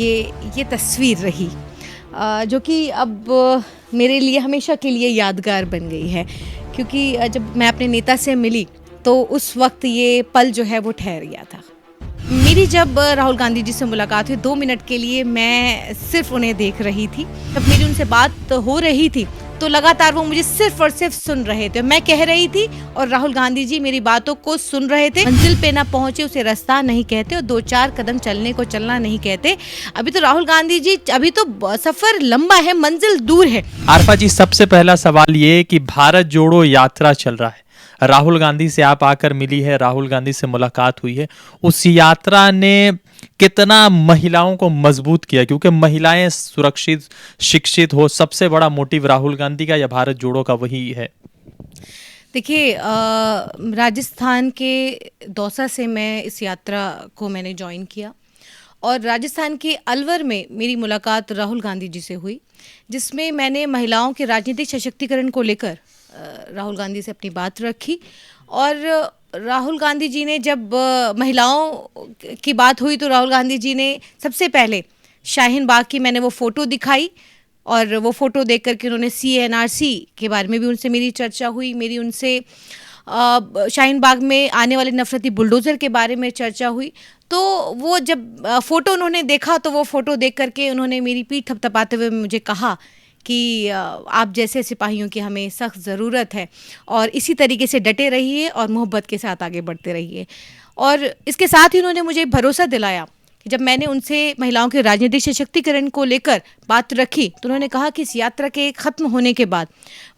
ये तस्वीर रही जो कि अब मेरे लिए हमेशा के लिए यादगार बन गई है, क्योंकि जब मैं अपने नेता से मिली तो उस वक्त ये पल जो है वो ठहर गया था। मेरी जब राहुल गांधी जी से मुलाकात हुई 2 मिनट के लिए मैं सिर्फ उन्हें देख रही थी। जब मेरी उनसे बात हो रही थी तो लगातार वो मुझे सिर्फ और सिर्फ सुन रहे थे। मैं कह रही थी और राहुल गांधी जी मेरी बातों को सुन रहे थे। मंजिल पे ना पहुंचे उसे रास्ता नहीं कहते और 2-4 कदम चलने को चलना नहीं कहते। अभी तो राहुल गांधी जी, अभी तो सफर लंबा है, मंजिल दूर है। आरफा जी, सबसे पहला सवाल ये कि भारत जोड़ो यात्रा चल रहा है, राहुल गांधी से आप आकर मिली है, राहुल गांधी से मुलाकात हुई है, उस यात्रा ने कितना महिलाओं को मजबूत किया? क्योंकि महिलाएं सुरक्षित शिक्षित हो, सबसे बड़ा मोटिव राहुल गांधी का या भारत जोड़ो का वही है। देखिए, राजस्थान के दौसा से मैं इस यात्रा को मैंने ज्वाइन किया और राजस्थान के अलवर में मेरी मुलाकात राहुल गांधी जी से हुई, जिसमें मैंने महिलाओं के राजनीतिक सशक्तिकरण को लेकर राहुल गांधी से अपनी बात रखी। और राहुल गांधी जी ने जब महिलाओं की बात हुई तो राहुल गांधी जी ने सबसे पहले शाहीन बाग की मैंने वो फ़ोटो दिखाई और वो फ़ोटो देख कर के उन्होंने CNRC के बारे में भी उनसे मेरी चर्चा हुई। मेरी उनसे शाहीन बाग में आने वाले नफरती बुलडोज़र के बारे में चर्चा हुई। तो वो जब फ़ोटो उन्होंने देखा तो वो फ़ोटो देख करके उन्होंने मेरी पीठ थपथपाते हुए मुझे कहा कि आप जैसे सिपाहियों की हमें सख्त ज़रूरत है और इसी तरीके से डटे रहिए और मोहब्बत के साथ आगे बढ़ते रहिए। और इसके साथ ही उन्होंने मुझे भरोसा दिलाया कि जब मैंने उनसे महिलाओं के राजनीतिक सशक्तिकरण को लेकर बात रखी तो उन्होंने कहा कि इस यात्रा के ख़त्म होने के बाद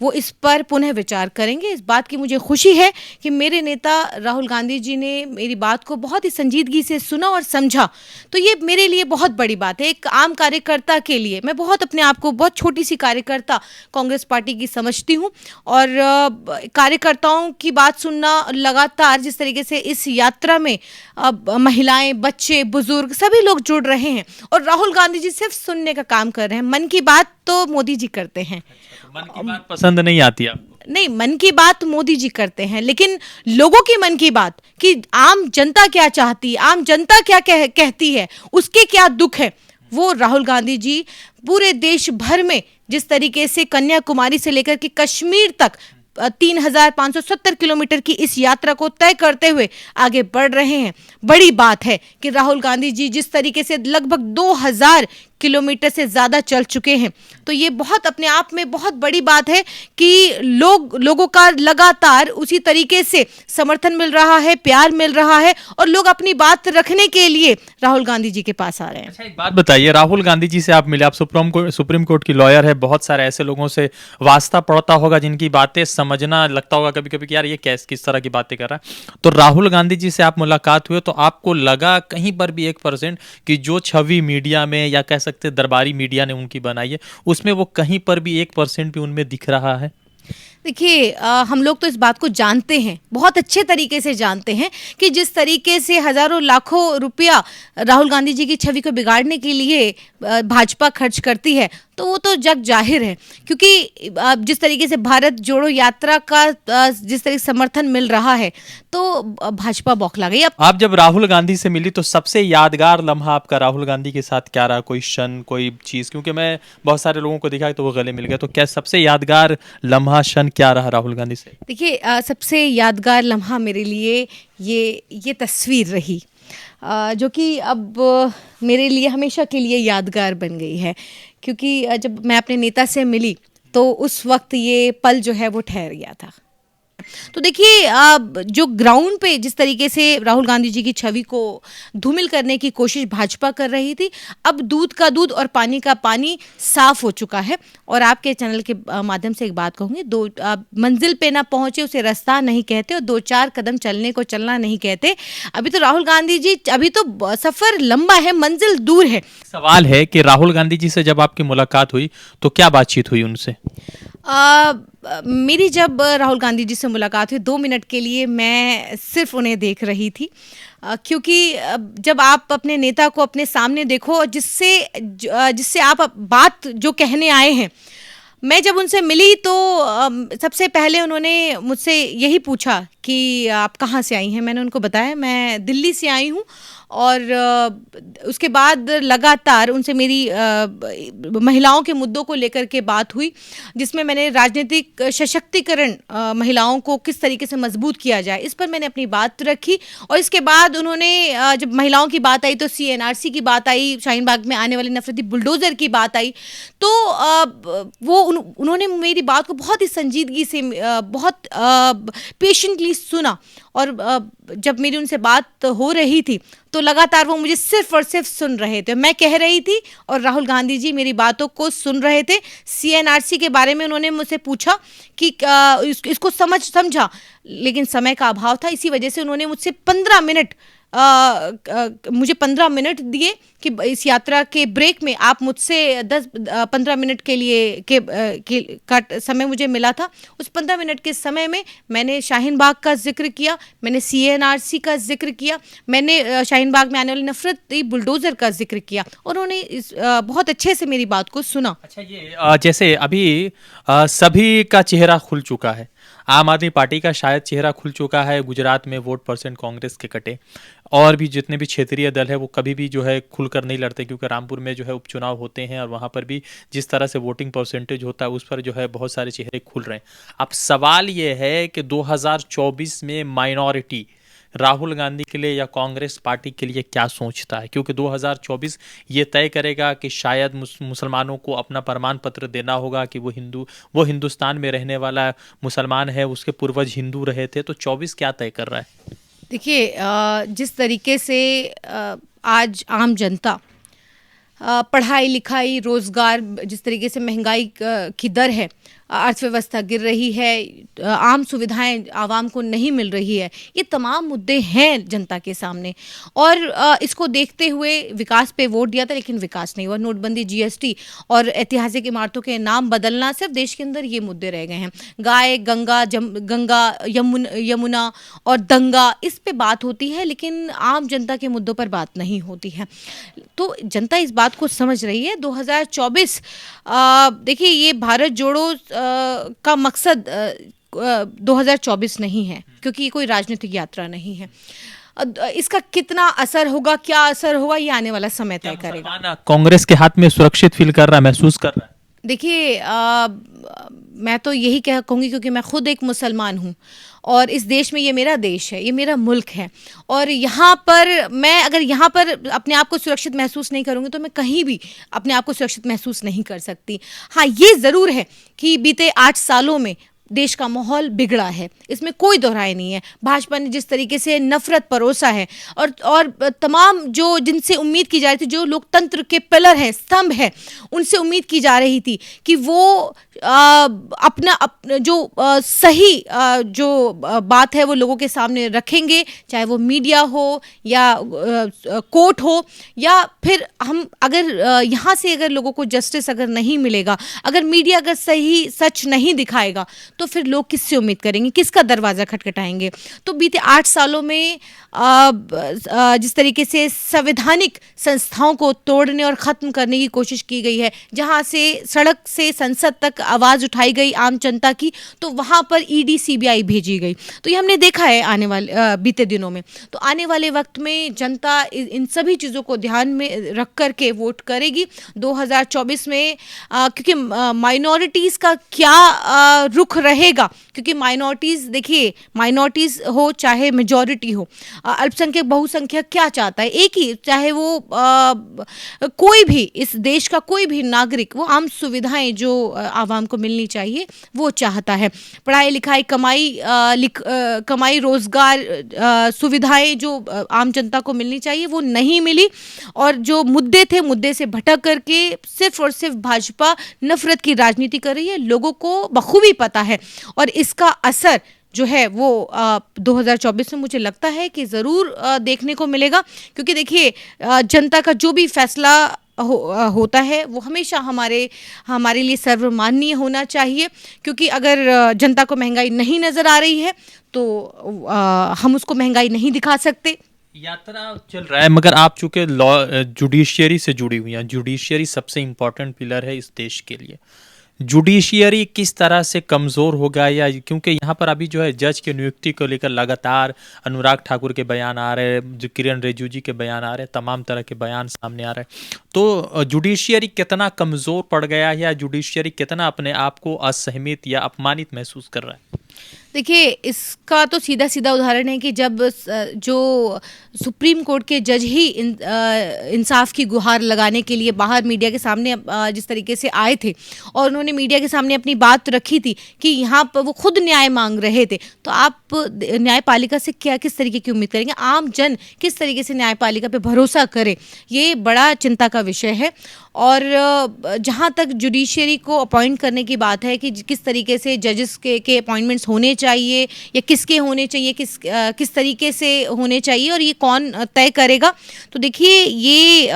वो इस पर पुनः विचार करेंगे। इस बात की मुझे खुशी है कि मेरे नेता राहुल गांधी जी ने मेरी बात को बहुत ही संजीदगी से सुना और समझा। तो ये मेरे लिए बहुत बड़ी बात है। एक आम कार्यकर्ता के लिए मैं बहुत अपने आप को बहुत छोटी सी कार्यकर्ता कांग्रेस पार्टी की समझती हूँ और कार्यकर्ताओं की बात सुनना लगातार जिस तरीके से इस यात्रा में महिलाएं, बच्चे, बुजुर्ग सभी लोग जुड़ रहे हैं और राहुल गांधी जी सिर्फ सुनने का काम कर रहे हैं। मन की बात तो मोदी जी करते हैं। मन की बात पसंद नहीं आती आपको? नहीं, मन की बात मोदी जी करते हैं, लेकिन लोगों की मन की बात कि आम जनता क्या चाहती है, आम जनता क्या कहती है, उसके क्या दुख है, वो राहुल गांधी जी पूरे देश भर में जिस तरीके से कन्याकुमारी से लेकर के कश्मीर तक 3570 किलोमीटर की इस यात्रा को तय करते हुए आगे बढ़ रहे हैं। बड़ी बात है कि राहुल गांधी जी जिस तरीके से लगभग 2000 किलोमीटर से ज़्यादा चल चुके हैं, तो ये बहुत अपने आप में बहुत बड़ी बात है कि लोगों का लगातार उसी तरीके से समर्थन मिल रहा है, प्यार मिल रहा है और लोग अपनी बात रखने के लिए राहुल गांधी जी के पास आ रहे हैं। अच्छा, एक बात बताइए, राहुल गांधी जी से आप मिले, आप सुप्रीम कोर्ट की लॉयर है, बहुत सारे ऐसे लोगों से वास्ता पड़ता होगा जिनकी बातें समझना लगता होगा कभी कभी कि यार ये किस तरह की बातें कर रहा है। तो राहुल गांधी जी से आप मुलाकात हुए तो आपको लगा कहीं पर भी 1% कि जो छवि मीडिया में या कह सकते दरबारी मीडिया ने उनकी बनाई है उसमें वो कहीं पर भी 1% भी उनमें दिख रहा है? देखिए, हम लोग तो इस बात को जानते हैं, बहुत अच्छे तरीके से जानते हैं कि जिस तरीके से हज़ारों लाखों रुपया राहुल गांधी जी की छवि को बिगाड़ने के लिए भाजपा खर्च करती है, तो वो तो जग जाहिर है। क्योंकि जिस तरीके से भारत जोड़ो यात्रा का जिस तरीके से समर्थन मिल रहा है तो भाजपा बौखला गई। अब आप जब राहुल गांधी से मिली तो सबसे यादगार लम्हा आपका राहुल गांधी के साथ क्या रहा? कोई क्षण, कोई चीज़? क्योंकि मैं बहुत सारे लोगों को दिखा तो वो गले मिल गया, तो क्या सबसे यादगार लम्हा, क्षण क्या रहा राहुल गांधी से? देखिए, सबसे यादगार लम्हा मेरे लिए ये तस्वीर रही जो कि अब मेरे लिए हमेशा के लिए यादगार बन गई है, क्योंकि जब मैं अपने नेता से मिली तो उस वक्त ये पल जो है वो ठहर गया था। तो देखिए, जो ग्राउंड पे जिस तरीके से राहुल गांधी जी की छवि को धूमिल करने की कोशिश भाजपा कर रही थी, अब दूध का दूध और पानी का पानी साफ हो चुका है। और आपके चैनल के माध्यम से एक बात कहूँगी, मंजिल पे ना पहुंचे उसे रास्ता नहीं कहते और 2-4 कदम चलने को चलना नहीं कहते। अभी तो राहुल गांधी जी, अभी तो सफर लंबा है, मंजिल दूर है। सवाल है कि राहुल गांधी जी से जब आपकी मुलाकात हुई तो क्या बातचीत हुई उनसे? मेरी जब राहुल गांधी जी से मुलाकात हुई 2 मिनट के लिए मैं सिर्फ उन्हें देख रही थी, क्योंकि जब आप अपने नेता को अपने सामने देखो जिससे आप बात जो कहने आए हैं, मैं जब उनसे मिली तो सबसे पहले उन्होंने मुझसे यही पूछा कि आप कहाँ से आई हैं। मैंने उनको बताया मैं दिल्ली से आई हूँ और उसके बाद लगातार उनसे मेरी महिलाओं के मुद्दों को लेकर के बात हुई, जिसमें मैंने राजनीतिक सशक्तिकरण महिलाओं को किस तरीके से मजबूत किया जाए इस पर मैंने अपनी बात रखी। और इसके बाद उन्होंने जब महिलाओं की बात आई तो सीएनआरसी की बात आई, शाहीन बाग में आने वाले नफरती बुलडोजर की बात आई। तो उन्होंने मेरी बात को बहुत ही संजीदगी से बहुत पेशेंटली सुना। और जब मेरी उनसे बात हो रही थी तो लगातार वो मुझे सिर्फ और सिर्फ सुन रहे थे। मैं कह रही थी और राहुल गांधी जी मेरी बातों को सुन रहे थे। सीएनआरसी के बारे में उन्होंने मुझसे पूछा कि इसको समझा, लेकिन समय का अभाव था, इसी वजह से उन्होंने मुझसे 15 मिनट मुझे 15 मिनट दिए कि इस यात्रा के ब्रेक में आप मुझसे 10-15 मिनट के लिए का समय मुझे मिला था। उस 15 मिनट के समय में मैंने शाहीन बाग का जिक्र किया, मैंने सीएनआरसी का जिक्र किया, मैंने शाहीन बाग में आने वाली नफरती बुलडोजर का जिक्र किया और उन्होंने बहुत अच्छे से मेरी बात को सुना। अच्छा, ये जैसे अभी सभी का चेहरा खुल चुका है, आम आदमी पार्टी का शायद चेहरा खुल चुका है, गुजरात में वोट परसेंट कांग्रेस के कटे, और भी जितने भी क्षेत्रीय दल है वो कभी भी जो है खुलकर नहीं लड़ते, क्योंकि रामपुर में जो है उपचुनाव होते हैं और वहाँ पर भी जिस तरह से वोटिंग परसेंटेज होता है उस पर जो है बहुत सारे चेहरे खुल रहे हैं। अब सवाल ये है कि 2024 में माइनॉरिटी राहुल गांधी के लिए या कांग्रेस पार्टी के लिए क्या सोचता है, क्योंकि 2024 ये तय करेगा कि शायद मुसलमानों को अपना प्रमाण पत्र देना होगा कि वो हिंदुस्तान में रहने वाला मुसलमान है, उसके पूर्वज हिंदू रहे थे। तो 24 क्या तय कर रहा है? देखिए, जिस तरीके से आज आम जनता पढ़ाई लिखाई रोजगार, जिस तरीके से महंगाई की दर है, अर्थव्यवस्था गिर रही है, आम सुविधाएं आवाम को नहीं मिल रही है, ये तमाम मुद्दे हैं जनता के सामने। और इसको देखते हुए विकास पे वोट दिया था, लेकिन विकास नहीं हुआ। नोटबंदी, जीएसटी और ऐतिहासिक इमारतों के नाम बदलना, सिर्फ देश के अंदर ये मुद्दे रह गए हैं। गाय, गंगा, यमुना और दंगा, इस पे बात होती है, लेकिन आम जनता के मुद्दों पर बात नहीं होती है। तो जनता इस बात को समझ रही है। 2024 देखिए, ये भारत जोड़ो का मकसद 2024 नहीं है, क्योंकि ये कोई राजनीतिक यात्रा नहीं है। इसका कितना असर होगा, क्या असर होगा, ये आने वाला समय तय करेगा। कांग्रेस के हाथ में सुरक्षित फील कर रहा है, महसूस कर रहा है? देखिए, मैं तो यही कहूँगी, क्योंकि मैं खुद एक मुसलमान हूँ और इस देश में, ये मेरा देश है, ये मेरा मुल्क है, और यहाँ पर मैं अगर यहाँ पर अपने आप को सुरक्षित महसूस नहीं करूँगी तो मैं कहीं भी अपने आप को सुरक्षित महसूस नहीं कर सकती। हाँ, ये ज़रूर है कि बीते 8 सालों में देश का माहौल बिगड़ा है, इसमें कोई दोहराई नहीं है। भाजपा ने जिस तरीके से नफरत परोसा है और तमाम जो जिनसे उम्मीद की जा रही थी, जो लोकतंत्र के पिलर हैं, स्तंभ है, उनसे उम्मीद की जा रही थी कि वो अपना जो सही जो बात है वो लोगों के सामने रखेंगे, चाहे वो मीडिया हो या कोर्ट हो, या फिर हम अगर यहाँ से अगर लोगों को जस्टिस अगर नहीं मिलेगा, अगर मीडिया अगर सही सच नहीं दिखाएगा, तो फिर लोग किससे उम्मीद करेंगे, किसका दरवाज़ा खटखटाएंगे। तो बीते 8 सालों में जिस तरीके से संवैधानिक संस्थाओं को तोड़ने और ख़त्म करने की कोशिश की गई है, जहाँ से सड़क से संसद तक आवाज़ उठाई गई आम जनता की, तो वहाँ पर ईडी सीबीआई भेजी गई। तो ये हमने देखा है आने वाले बीते दिनों में। तो आने वाले वक्त में जनता इन सभी चीज़ों को ध्यान में रख कर के वोट करेगी 2024 में, क्योंकि माइनॉरिटीज़ का क्या रुख रहेगा, क्योंकि माइनॉरिटीज़, देखिए, माइनॉरिटीज़ हो चाहे मेजॉरिटी हो, अल्पसंख्यक बहुसंख्यक क्या चाहता है, एक ही, चाहे वो कोई भी इस देश का कोई भी नागरिक, वो आम सुविधाएं जो आवाम को मिलनी चाहिए वो चाहता है। पढ़ाई लिखाई, कमाई रोजगार, सुविधाएं जो आम जनता को मिलनी चाहिए वो नहीं मिली, और जो मुद्दे थे, मुद्दे से भटक करके सिर्फ और सिर्फ भाजपा नफरत की राजनीति कर रही है। लोगों को बखूबी पता है, और इसका असर जो है वो 2024 में मुझे लगता है कि ज़रूर देखने को मिलेगा। क्योंकि देखिए, जनता का जो भी फैसला होता है वो हमेशा हमारे लिए सर्वमान्य होना चाहिए, क्योंकि अगर जनता को महंगाई नहीं नज़र आ रही है तो हम उसको महंगाई नहीं दिखा सकते। यात्रा चल रहा है, मगर आप चूंकि लॉ जुडिशियरी से जुड़ी हुई हैं, जुडिशियरी सबसे इम्पोर्टेंट पिलर है इस देश के लिए, जुडिशियरी किस तरह से कमज़ोर हो गया, या क्योंकि यहाँ पर अभी जो है जज की नियुक्ति को लेकर लगातार अनुराग ठाकुर के बयान आ रहे हैं, जो किरण रिजिजू जी के बयान आ रहे हैं, तमाम तरह के बयान सामने आ रहे हैं। तो जुडिशियरी कितना कमज़ोर पड़ गया है, या जुडिशियरी कितना अपने आप को असहमित या अपमानित महसूस कर रहा है? देखिए, इसका तो सीधा सीधा उदाहरण है कि जब जो सुप्रीम कोर्ट के जज ही इंसाफ की गुहार लगाने के लिए बाहर मीडिया के सामने जिस तरीके से आए थे और उन्होंने मीडिया के सामने अपनी बात रखी थी कि यहाँ पर वो खुद न्याय मांग रहे थे, तो आप न्यायपालिका से क्या किस तरीके की उम्मीद करेंगे? आम जन किस तरीके से न्यायपालिका पे भरोसा करे? ये बड़ा चिंता का विषय है। और जहाँ तक जुडिशरी को अपॉइंट करने की बात है कि किस तरीके से जजेस के अपॉइंटमेंट्स होने चाहिए या किसके होने चाहिए, किस तरीके से होने चाहिए और ये कौन तय करेगा, तो देखिए ये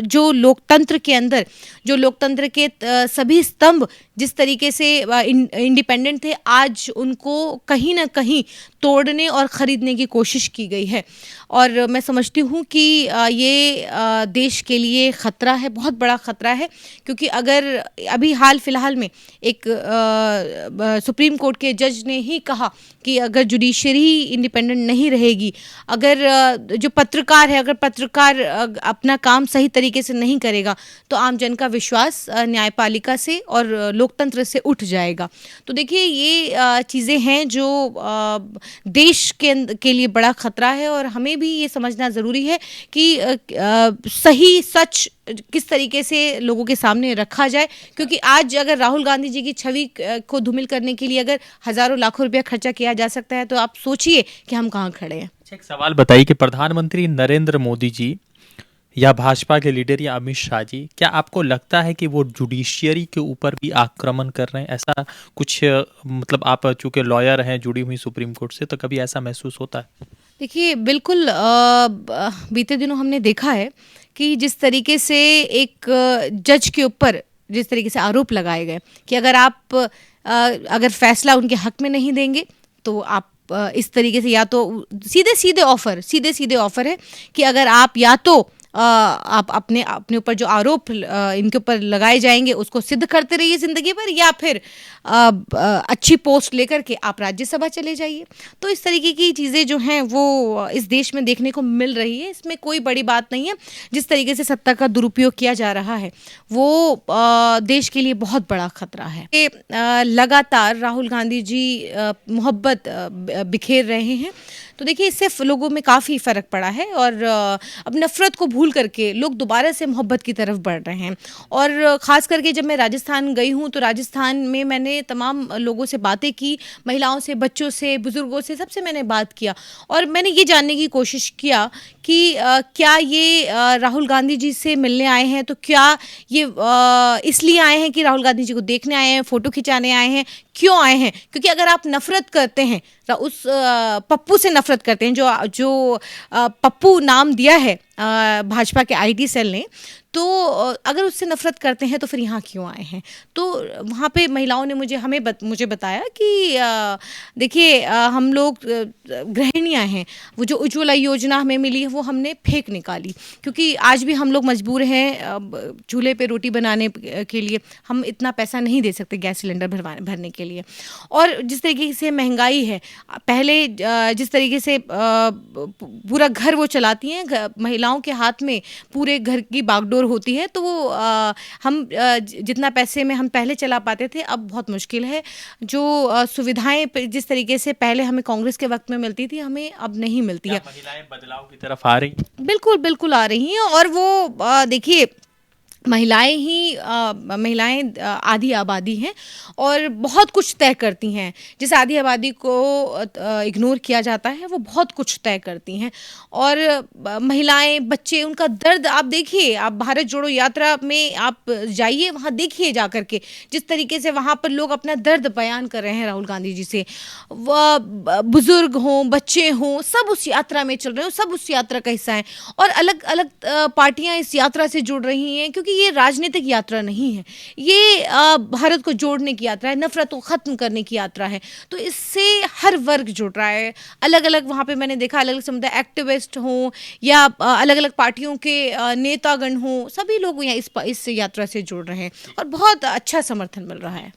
जो लोकतंत्र के अंदर जो लोकतंत्र के सभी स्तंभ जिस तरीके से इंडिपेंडेंट थे, आज उनको कहीं ना कहीं तोड़ने और ख़रीदने की कोशिश की गई है। और मैं समझती हूँ कि ये देश के लिए ख़तरा है, बहुत बड़ा ख़तरा है, क्योंकि अगर अभी हाल फिलहाल में एक सुप्रीम कोर्ट के जज ने ही कहा कि अगर जुडिशरी इंडिपेंडेंट नहीं रहेगी, अगर जो पत्रकार है, अगर पत्रकार अपना काम सही तरीके से नहीं करेगा, तो आम जन का विश्वास न्यायपालिका से और लोकतंत्र से उठ जाएगा। तो देखिए ये चीज़ें हैं जो देश के लिए बड़ा खतरा है और हमें भी ये समझना ज़रूरी है कि सही सच किस तरीके से लोगों के सामने रखा जाए, क्योंकि आज अगर राहुल गांधी जी की छवि को धूमिल करने के लिए अगर हज़ारों लाखों रुपया खर्चा किया जा सकता है, तो आप सोचिए कि हम कहाँ खड़े हैं। अच्छा, एक सवाल बताइए कि प्रधानमंत्री नरेंद्र मोदी जी या भाजपा के लीडर या अमित शाह जी, क्या आपको लगता है कि वो जुडिशियरी के ऊपर भी आक्रमण कर रहे हैं? ऐसा कुछ मतलब आप चूंकि लॉयर हैं, जुड़ी हुई सुप्रीम कोर्ट से, तो कभी ऐसा महसूस होता है? देखिए बिल्कुल, बीते दिनों हमने देखा है कि जिस तरीके से एक जज के ऊपर जिस तरीके से आरोप लगाए गए कि अगर आप अगर फैसला उनके हक में नहीं देंगे तो आप इस तरीके से या तो सीधे सीधे ऑफर है कि अगर आप या तो आप अपने ऊपर जो आरोप इनके ऊपर लगाए जाएंगे उसको सिद्ध करते रहिए ज़िंदगी भर, या फिर अच्छी पोस्ट लेकर के आप राज्यसभा चले जाइए। तो इस तरीके की चीज़ें जो हैं वो इस देश में देखने को मिल रही है। इसमें कोई बड़ी बात नहीं है। जिस तरीके से सत्ता का दुरुपयोग किया जा रहा है वो देश के लिए बहुत बड़ा खतरा है। लगातार राहुल गांधी जी मोहब्बत बिखेर रहे हैं, तो देखिए इससे लोगों में काफ़ी फ़र्क पड़ा है और अब नफ़रत को भूल करके लोग दोबारा से मोहब्बत की तरफ बढ़ रहे हैं। और ख़ास करके जब मैं राजस्थान गई हूँ तो राजस्थान में मैंने तमाम लोगों से बातें की, महिलाओं से, बच्चों से, बुज़ुर्गों से, सबसे मैंने बात किया और मैंने ये जानने की कोशिश किया कि क्या ये राहुल गांधी जी से मिलने आए हैं, तो क्या ये इसलिए आए हैं कि राहुल गांधी जी को देखने आए हैं, फ़ोटो खिंचाने आए हैं, क्यों आए हैं? क्योंकि अगर आप नफ़रत करते हैं, उस पप्पू से नफ़रत करते हैं जो पप्पू नाम दिया है भाजपा के आईटी सेल ने, तो अगर उससे नफ़रत करते हैं तो फिर यहाँ क्यों आए हैं? तो वहाँ पे महिलाओं ने मुझे बताया कि देखिए हम लोग गृहिणियाँ हैं, वो जो उज्ज्वला योजना हमें मिली है वो हमने फेंक निकाली, क्योंकि आज भी हम लोग मजबूर हैं चूल्हे पे रोटी बनाने के लिए, हम इतना पैसा नहीं दे सकते गैस सिलेंडर भरने के लिए। और जिस तरीके से महंगाई है, पहले जिस तरीके से पूरा घर वो चलाती हैं, महिलाओं के हाथ में पूरे घर की बागडोर होती है, तो वो हम जितना पैसे में हम पहले चला पाते थे अब बहुत मुश्किल है। जो सुविधाएं जिस तरीके से पहले हमें कांग्रेस के वक्त में मिलती थी, हमें अब नहीं मिलती है। महिलाएं बदलाव की तरफ आ रही? बिल्कुल बिल्कुल आ रही हैं। और वो देखिए महिलाएं आधी आबादी हैं और बहुत कुछ तय करती हैं। जिस आधी आबादी को इग्नोर किया जाता है वो बहुत कुछ तय करती हैं। और महिलाएं, बच्चे, उनका दर्द आप देखिए, आप भारत जोड़ो यात्रा में आप जाइए, वहाँ देखिए जा कर के जिस तरीके से वहाँ पर लोग अपना दर्द बयान कर रहे हैं राहुल गांधी जी से। वह बुजुर्ग हों, बच्चे हों, सब उस यात्रा में चल रहे हो, सब उस यात्रा का हिस्सा हैं। और अलग अलग पार्टियां इस यात्रा से जुड़ रही हैं, क्योंकि ये राजनीतिक यात्रा नहीं है, ये भारत को जोड़ने की यात्रा है, नफरत को ख़त्म करने की यात्रा है। तो इससे हर वर्ग जुड़ रहा है, अलग अलग वहाँ पे मैंने देखा अलग अलग समुदाय एक्टिविस्ट हों या अलग अलग पार्टियों के नेतागण हों, सभी लोग यहाँ इस यात्रा से जुड़ रहे हैं और बहुत अच्छा समर्थन मिल रहा है।